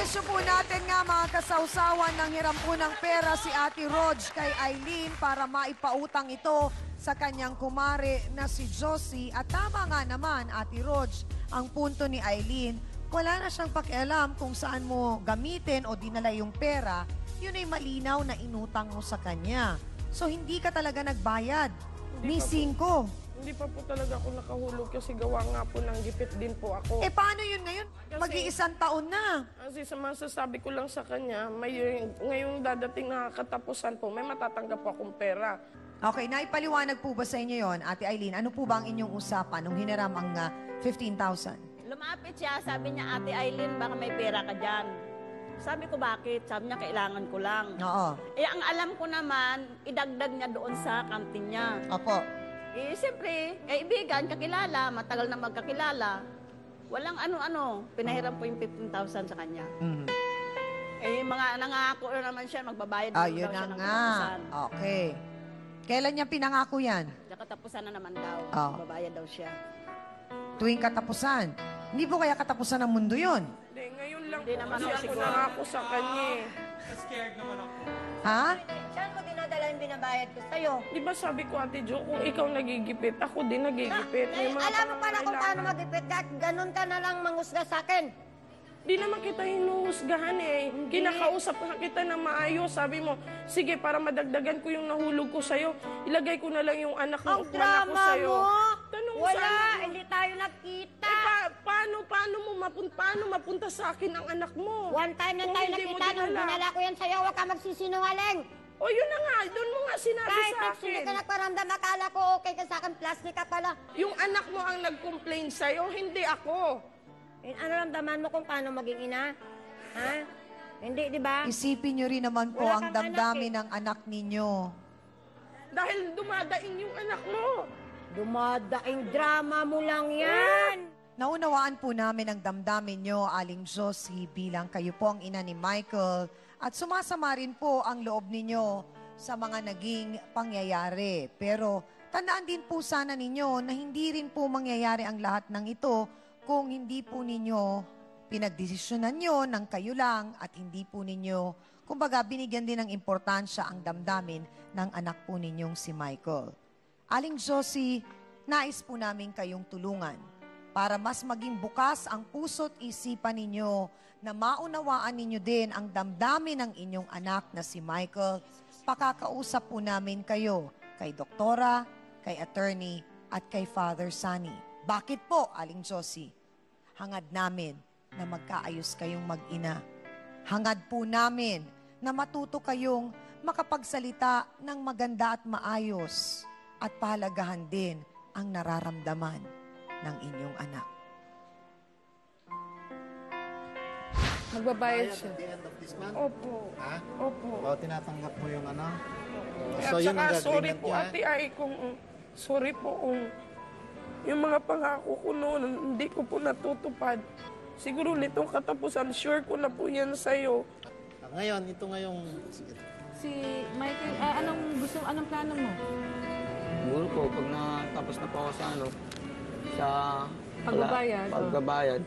issue po natin nga mga kasawsawan ng hiram po ng pera si Ate Rog kay Eileen para maipautang ito sa kanyang kumare na si Josie. At tama nga naman, Ate Rog, ang punto ni Eileen, wala na siyang pakialam kung saan mo gamitin o dinala yung pera, yun ay malinaw na inutang mo sa kanya. So hindi ka talaga nagbayad. Missing ko. Hindi pa po talaga ako nakahulog kasi gawa nga po ng gipit din po ako. Eh paano yun ngayon? Mag-iisang taon na. Kasi sa masasabi ko lang sa kanya, ngayong dadating na katapusan po, may matatanggap po akong pera. Okay, naipaliwanag po ba sa inyo yon, Ate Eileen? Ano po ba ang inyong usapan nung hiniram ang 15,000? Lumapit siya, sabi niya, Ate Eileen, baka may pera ka dyan. Sabi ko, bakit? Sabi niya, kailangan ko lang. Oo. Eh, ang alam ko naman, idagdag niya doon sa kantin niya. Opo. Eh, siyempre, kaibigan, kakilala, matagal na magkakilala. Walang ano-ano, pinahiram ko yung 15,000 sa kanya. Mhm. Eh, mga nangako na naman siya, magbabayad Ah, daw yun siya na ng nga. katapusan. Okay. Kailan niya pinangako yan? Sa katapusan na naman daw, Oh. magbabayad daw siya. Tuwing katapusan. Hindi po kaya katapusan ng mundo yun? Hindi, ngayon lang Hindi po naman kasi ako ako siguro. nangako sa kanya eh. Ha? Saan mo dinadala yung binabayad ko sa'yo? Di ba sabi ko, Ate Jo, kung ikaw nagigipit, ako din nagigipit. May mga Alam mo pala kung paano pangangailangan. magipit ka, ganun ka na lang mangusga sa akin. Di naman kita hinuhusgahan eh. Kinakausap ka kita na maayos. Sabi mo, sige, para madagdagan ko yung nahulog ko sa'yo, ilagay ko na lang yung anak ng Ang upuan ako drama sa'yo. mo! Tanong Wala, sana mo. hindi tayo nakita. Paano mapunta sa akin ang anak mo? One time lang Kung tayo hindi mo nakita, nung dinala. dinala ko yan sa'yo, huwag ka magsisinungaling. O yun na nga, doon mo nga sinabi Kahit sa hindi akin. ka nagparamdam, akala ko okay ka sa akin, plastic ka pala. Yung anak mo ang nag-complain sa'yo, hindi ako. Ano ramdaman mo kung paano maging ina? Ha? Hindi, di ba? Isipin nyo rin naman po Wala ang kang damdamin anak ng anak ninyo. Dahil dumadaing yung anak mo. Dumadaing drama mo lang yan. Naunawaan po namin ang damdamin nyo, Aling Josie, bilang kayo po ang ina ni Michael. At sumasama rin po ang loob ninyo sa mga naging pangyayari. Pero tandaan din po sana ninyo na hindi rin po mangyayari ang lahat ng ito kung hindi po ninyo pinagdesisyonan nyo ng kayo lang at hindi po ninyo, kumbaga, binigyan din ng importansya ang damdamin ng anak po ninyong si Michael. Aling Josie, nais po namin kayong tulungan para mas maging bukas ang puso't isipan ninyo na maunawaan ninyo din ang damdamin ng inyong anak na si Michael. Pakakausap po namin kayo kay doktora, kay attorney, at kay Father Sunny. Bakit po, Aling Josie? Hangad namin na magkaayos kayong mag-ina. Hangad po namin na matuto kayong makapagsalita ng maganda at maayos at pahalagahan din ang nararamdaman ng inyong anak. Magbabayad Bayad siya. at the end of this month? Opo. Ha? Opo. O, tinatanggap mo yung ano? At So, yun saka, ang sorry agreement po, niya? Ate Ay, sorry po kung yung mga pangako ko noon, hindi ko po natutupad. Siguro nitong katapusan, sure ko na po yan sa'yo. Ngayon, ito ngayong... Si Michael, anong plano mo? Siguro po, pag natapos na po ako sa sa Pagbabayad, pagbabayad,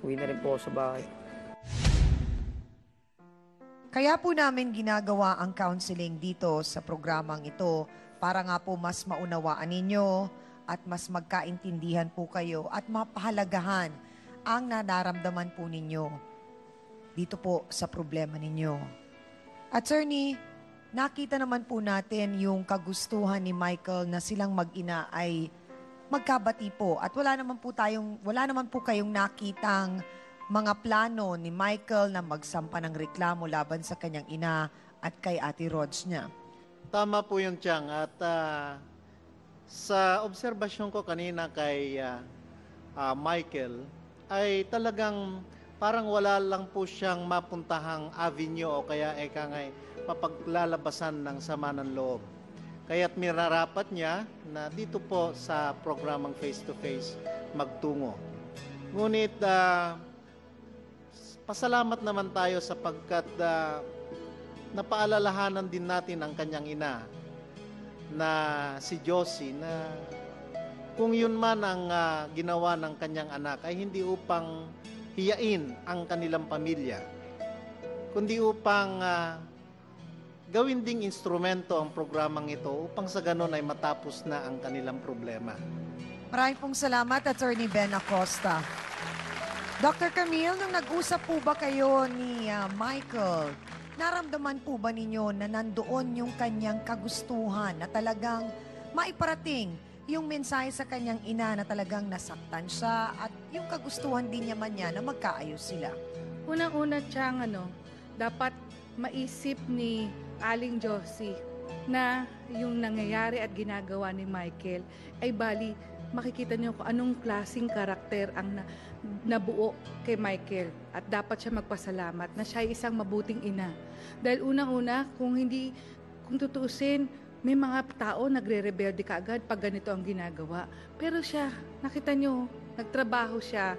uwi na rin po ako sa bahay. Kaya po namin ginagawa ang counseling dito sa programang ito para nga po mas maunawaan ninyo at mas magkaintindihan po kayo at mapahalagahan ang nararamdaman po ninyo dito po sa problema ninyo. Attorney, nakita naman po natin yung kagustuhan ni Michael na silang mag-ina ay magkabati po at wala naman po kayong nakitang mga plano ni Michael na magsampa ng reklamo laban sa kanyang ina at kay Ate Rog niya. Tama po yun, Chang. At sa obserbasyon ko kanina kay Michael, ay talagang parang wala lang po siyang mapuntahang avenue o kaya ngay mapaglalabasan ng sama ng loob. Kaya't mirarapat niya na dito po sa programang face-to-face magtungo. Ngunit pasalamat naman tayo sapagkat napaalalahanan din natin ang kanyang ina na si Josie na kung yun man ang ginawa ng kanyang anak ay hindi upang hiyain ang kanilang pamilya, kundi upang gawin ding instrumento ang programang ito upang sa ganon ay matapos na ang kanilang problema. Maraming pong salamat, Attorney Ben Acosta. Dr. Camille, nung nag-usap po ba kayo ni Michael, naramdaman po ba ninyo na nandoon yung kanyang kagustuhan na talagang maiparating yung mensahe sa kanyang ina na talagang nasaktan siya at yung kagustuhan din naman niya na magkaayos sila? Unang-una siyang dapat maisip ni Aling Josie na yung nangyayari at ginagawa ni Michael ay bali makikita niyo kung anong klaseng karakter ang nabuo kay Michael at dapat siya magpasalamat na siya ay isang mabuting ina. Dahil unang-una, kung tutuusin, may mga tao nagre-rebelde kaagad pag ganito ang ginagawa. Pero siya, nakita niyo, nagtrabaho siya,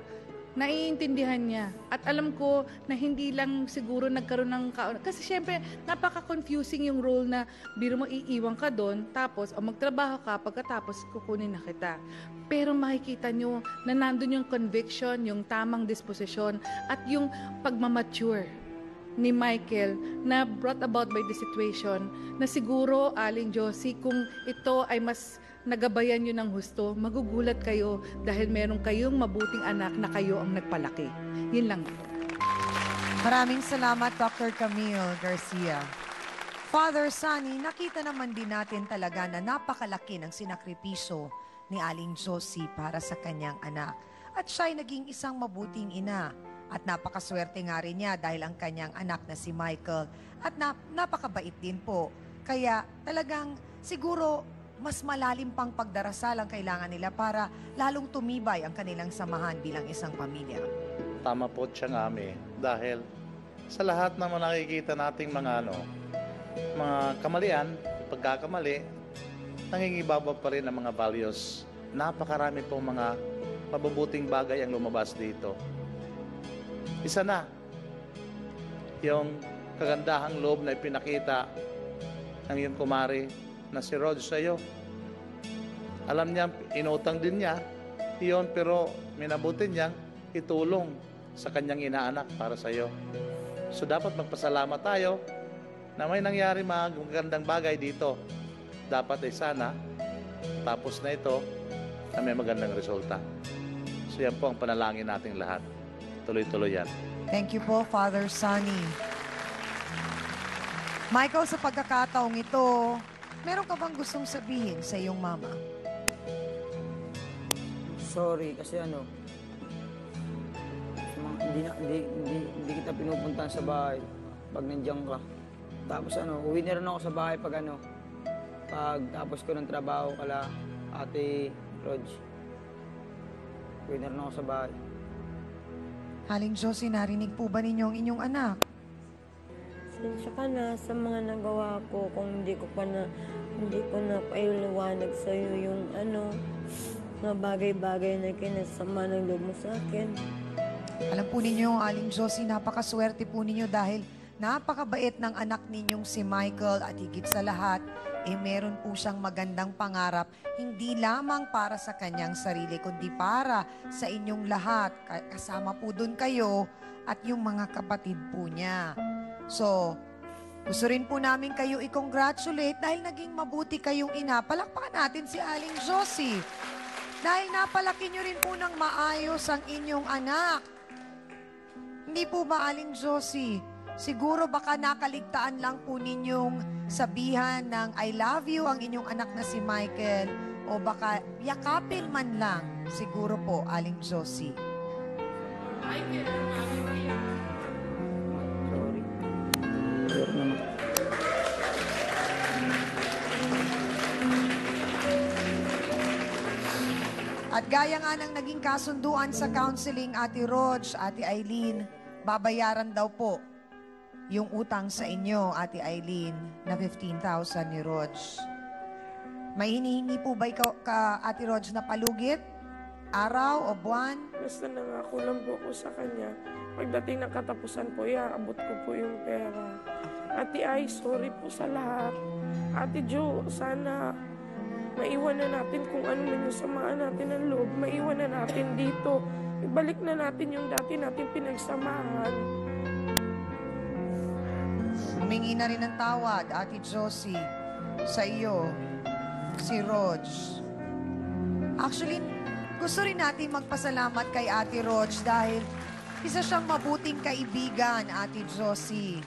naiintindihan niya. At alam ko na hindi lang siguro nagkaroon ng kasi syempre, napaka-confusing yung role na biro mo iiwan ka doon, tapos magtrabaho ka, pagkatapos kukunin na kita. Pero makikita niyo na nandun yung conviction, yung tamang disposisyon, at yung pagmamature ni Michael na brought about by the situation na siguro, Aling Josie, kung ito ay mas nagabayan nyo ng husto, magugulat kayo dahil meron kayong mabuting anak na kayo ang nagpalaki. Yun lang. Maraming salamat, Dr. Camille Garcia. Father Sunny, nakita naman din natin talaga na napakalaki ng sinakripiso ni Aling Josie para sa kanyang anak. At siya ay naging isang mabuting ina. At napakaswerte nga rin niya dahil ang kanyang anak na si Michael. At napakabait din po. Kaya talagang siguro mas malalim pang pagdarasal ang kailangan nila para lalong tumibay ang kanilang samahan bilang isang pamilya. Tama po siya nga dahil sa lahat naman nakikita nating mga kamalian, pagkakamali, nangingibaba pa rin ang mga values. Napakarami pong mga mabubuting bagay ang lumabas dito. Isa na, yung kagandahang loob na ipinakita ng iyong kumari na si Rod sa iyo. Alam niya, inutang din niya iyon, pero minabuti niyang itulong sa kanyang inaanak para sa iyo. So dapat magpasalamat tayo na may nangyari magandang bagay dito. Dapat ay sana, tapos na ito, na may magandang resulta. So yan po ang panalangin nating lahat. Tuloy-tuloy yan. Thank you po, Father Sunny. Michael, sa pagkakataong ito, meron ka bang gustong sabihin sa iyong mama? Sorry kasi hindi kita pinupuntahan sa bahay pag nandiyan ka. Tapos uwi na rin ako sa bahay pag tapos ko ng trabaho kala Ate Rog. Uwi na rin ako sa bahay. Aling Josie, narinig po ba ninyo ang inyong anak? Sensya ka na sa mga nagawa ko kung hindi ko na pailiwanag sa iyo yung mga bagay-bagay na kinasama ng loob mo sa akin. Alam po ninyo, Aling Josie, napakaswerte po ninyo dahil napakabait ng anak ninyong si Michael at higit sa lahat, meron po siyang magandang pangarap, hindi lamang para sa kanyang sarili, kundi para sa inyong lahat. Kasama po dun kayo at yung mga kapatid po niya. So, gusto rin po namin kayo i-congratulate dahil naging mabuti kayong ina. Palakpakan natin si Aling Josie. Dahil napalaki nyo rin po ng maayos ang inyong anak. Hindi po ba, Aling Josie? Siguro baka nakaligtaan lang po ninyong sabihan ng I love you ang inyong anak na si Michael o baka yakapin man lang. Siguro po, Aling Josie. Sorry. Sorry naman. At gaya nga ng naging kasunduan sa counseling, Ate Rog, Ate Eileen, babayaran daw po yung utang sa inyo, Ate Eileen, na 15,000 ni Rog. May hinihingi po ba Ate Rog, na palugit? Araw o buwan? Basta nangako lang po ako sa kanya. Pagdating ng katapusan po, iaabot ko po yung pera. Ate Ay, sorry po sa lahat. Ate Jo, sana maiwan na natin kung ano man yung samaan natin ng loob. Maiwan na natin dito. ibalik na natin yung dati natin pinagsamahan. Humingi na rin ng tawad, Ate Josie, sa iyo, si Rog. Actually, gusto rin natin magpasalamat kay Ate Rog dahil isa siyang mabuting kaibigan, Ate Josie.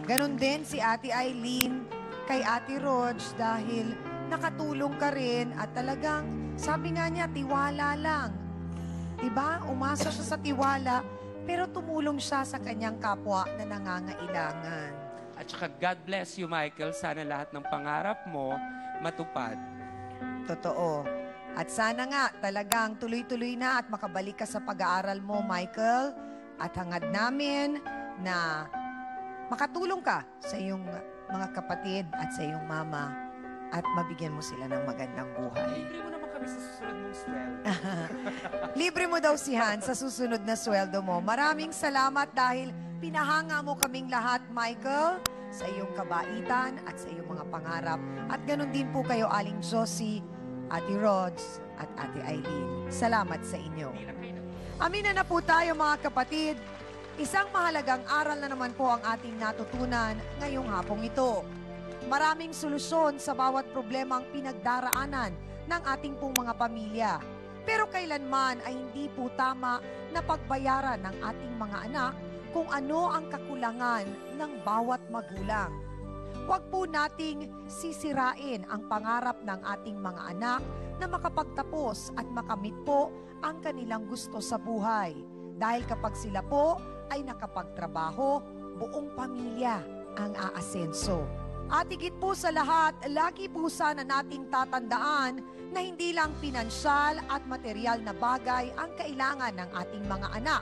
Ganon din si Ate Eileen kay Ate Rog dahil nakatulong ka rin at talagang, sabi nga niya, tiwala lang. Diba? Umasa siya sa tiwala, pero tumulong siya sa kanyang kapwa na nangangailangan. At saka God bless you, Michael. Sana lahat ng pangarap mo matupad. Totoo. At sana nga talagang tuloy-tuloy na at makabalik ka sa pag-aaral mo, Michael. At hangad namin na makatulong ka sa iyong mga kapatid at sa iyong mama at mabigyan mo sila ng magandang buhay. Libre mo naman kami sa susunod mong sweldo. Libre mo daw si Han sa susunod na sweldo mo. Maraming salamat dahil pinahanga mo kaming lahat, Michael, sa iyong kabaitan at sa iyong mga pangarap. At ganun din po kayo, Aling Josie, Ate Rods, at Ate Eileen. Salamat sa inyo. Amina na po tayo, mga kapatid. Isang mahalagang aral na naman po ang ating natutunan ngayong hapong ito. Maraming solusyon sa bawat problemang pinagdaraanan ng ating pong mga pamilya. Pero kailanman ay hindi po tama na pagbayaran ng ating mga anak kung ano ang kakulangan ng bawat magulang. Huwag po nating sisirain ang pangarap ng ating mga anak na makapagtapos at makamit po ang kanilang gusto sa buhay. Dahil kapag sila po ay nakapagtrabaho, buong pamilya ang aasenso. At higit po sa lahat, lagi po sana nating tatandaan na hindi lang pinansyal at material na bagay ang kailangan ng ating mga anak.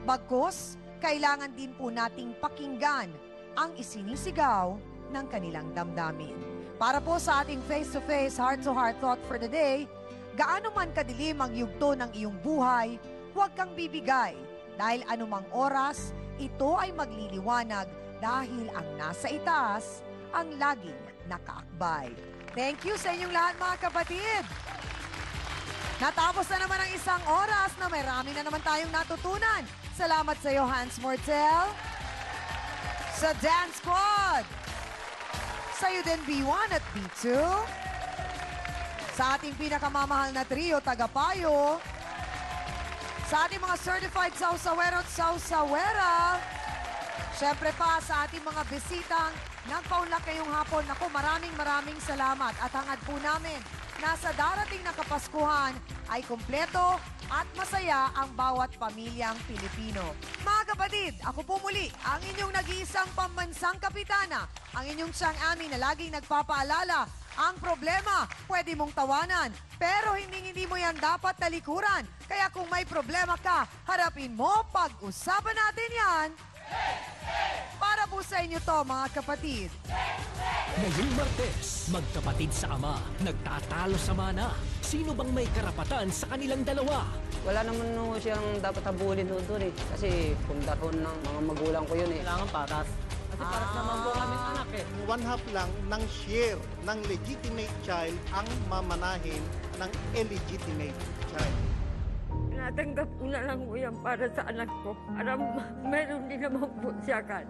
Bagkus, kailangan din po nating pakinggan ang isinisigaw ng kanilang damdamin. Para po sa ating face-to-face, heart-to-heart thought for the day, gaano man kadilim ang yugto ng iyong buhay, huwag kang bibigay dahil anumang oras, ito ay magliliwanag dahil ang nasa itaas ang laging nakaakbay. Thank you sa inyong lahat, mga kapatid. Natapos na naman ang isang oras na marami na naman tayong natutunan. Salamat sa iyo, Hans Mortel. Sa Dance Squad. Sa iyo din, B1 at B2. Sa ating pinakamamahal na trio, Tagapayo. Sa ating mga certified sausawero at sausawera. Siyempre pa sa ating mga bisitang nagpaunlak ngayong hapon. Naku, maraming salamat. At hangad po namin na sa darating na Kapaskuhan ay kumpleto at masaya ang bawat pamilyang Pilipino. Mga kapatid, ako po muli ang inyong nag-iisang pambansang kapitana, ang inyong Tiyang Ami na laging nagpapaalala, ang problema pwede mong tawanan, pero hindi mo yan dapat talikuran. Kaya kung may problema ka, harapin mo, pag-usapan natin yan. Para po sa inyo to, mga kapatid. Ngayong Martes, magkapatid sa ama, nagtatalo sa mana. Sino bang may karapatan sa kanilang dalawa? Wala naman no siyang dapat habulin doon eh. Kasi pundahon ng mga magulang ko yun eh. Kailangan patas. Kasi patas naman po kaming anak eh. 1/2 lang ng share ng legitimate child ang mamanahin ng illegitimate child. Natanggap ko na lang po yan para sa anak ko. Para meron din naman po siya kan.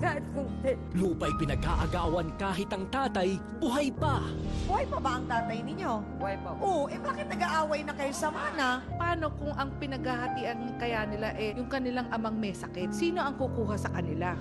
Kahit kunti. Lupa'y pinag-aagawan kahit ang tatay, buhay pa. Buhay pa ba ang tatay ninyo? Buhay pa. Oo, bakit nag-aaway na kayo sa mana? Paano kung ang pinaghahatian kaya nila yung kanilang amang may sakit? Sino ang kukuha sa kanila?